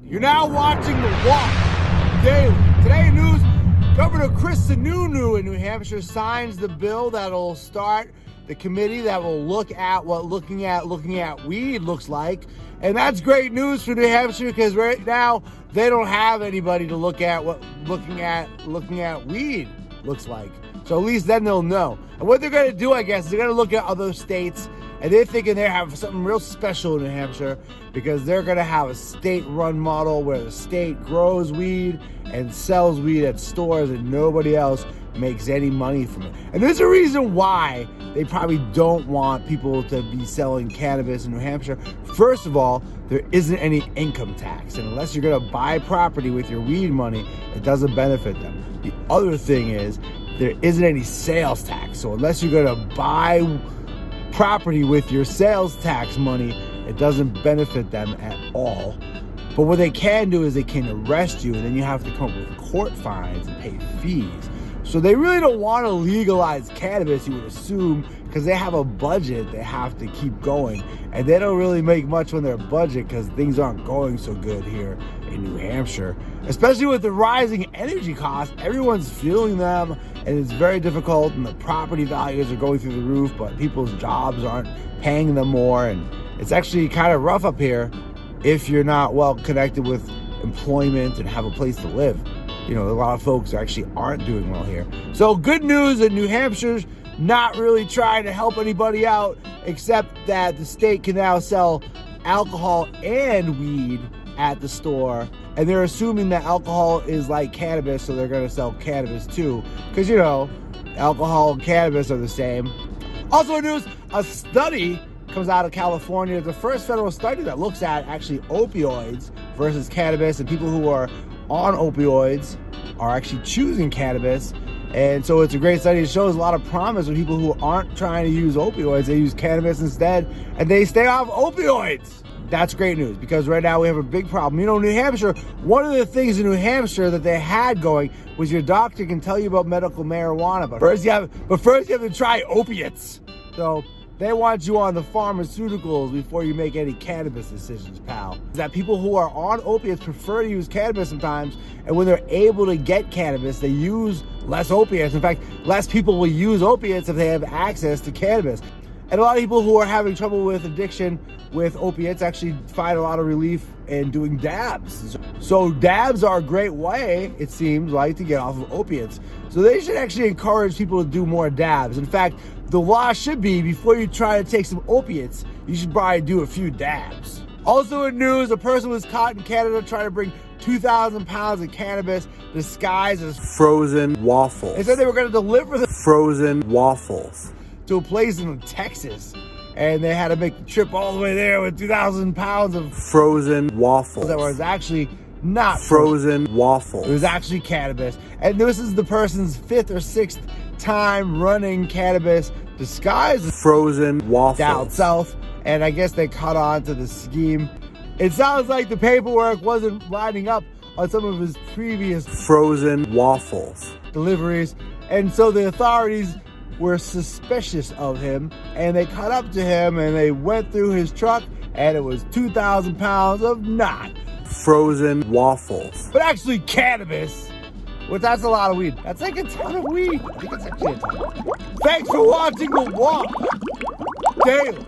You're now watching The Walk Daily. Today in news, Governor Sununu in New Hampshire signs the bill that'll start the committee that will look at what looking at weed looks like. And that's great news for New Hampshire because right now they don't have anybody to look at what looking at weed looks like. So at least then they'll know. And what they're going to do, I guess, is they're going to look at other states, and they're thinking they have something real special in New Hampshire because they're going to have a state-run model where the state grows weed and sells weed at stores and nobody else makes any money from it. And there's a reason why they probably don't want people to be selling cannabis in New Hampshire. First of all, there isn't any income tax, and unless you're going to buy property with your weed money, it doesn't benefit them. The other thing is there isn't any sales tax, so unless you're going to buy property with your sales tax money, it doesn't benefit them at all. But what they can do is they can arrest you, and then you have to come up with court fines and pay fees. So they really don't want to legalize cannabis, you would assume, because they have a budget they have to keep going, and they don't really make much on their budget because things aren't going so good here in New Hampshire. Especially with the rising energy costs, everyone's feeling them, and it's very difficult, and the property values are going through the roof, but people's jobs aren't paying them more, and it's actually kind of rough up here if you're not well connected with employment and have a place to live. You know, a lot of folks actually aren't doing well here. So good news that New Hampshire's not really trying to help anybody out, except that the state can now sell alcohol and weed at the store. And they're assuming that alcohol is like cannabis, so they're going to sell cannabis too. Because, you know, alcohol and cannabis are the same. Also in news, a study comes out of California. The first federal study that looks at actually opioids versus cannabis, and people who are on opioids are actually choosing cannabis. And so it's a great study. It shows a lot of promise for people who aren't trying to use opioids. They use cannabis instead, and they stay off opioids. That's great news because right now we have a big problem. You know, New Hampshire, one of the things in New Hampshire that they had going was your doctor can tell you about medical marijuana, but first you have to try opiates. So they want you on the pharmaceuticals before you make any cannabis decisions, pal. That people who are on opiates prefer to use cannabis sometimes, and when they're able to get cannabis, they use less opiates. In fact, less people will use opiates if they have access to cannabis. And a lot of people who are having trouble with addiction with opiates actually find a lot of relief in doing dabs. So dabs are a great way, it seems like, to get off of opiates. So they should actually encourage people to do more dabs. In fact, the law should be, before you try to take some opiates, you should probably do a few dabs. Also in news, a person was caught in Canada trying to bring 2,000 pounds of cannabis disguised as frozen waffles. They said they were going to deliver the frozen waffles to a place in Texas, and they had to make the trip all the way there with 2,000 pounds of frozen waffles that was actually not frozen waffles. It was actually cannabis. And this is the person's 5th or 6th time running cannabis disguised as frozen waffles down south, and I guess they caught on to the scheme. It sounds like the paperwork wasn't lining up on some of his previous frozen waffles deliveries, and so the authorities were suspicious of him, and they caught up to him, and they went through his truck, and it was 2,000 pounds of not frozen waffles, but actually cannabis. Well, that's a lot of weed. That's like a ton of weed. I think it's actually a ton. Thanks for watching The Walk Daily.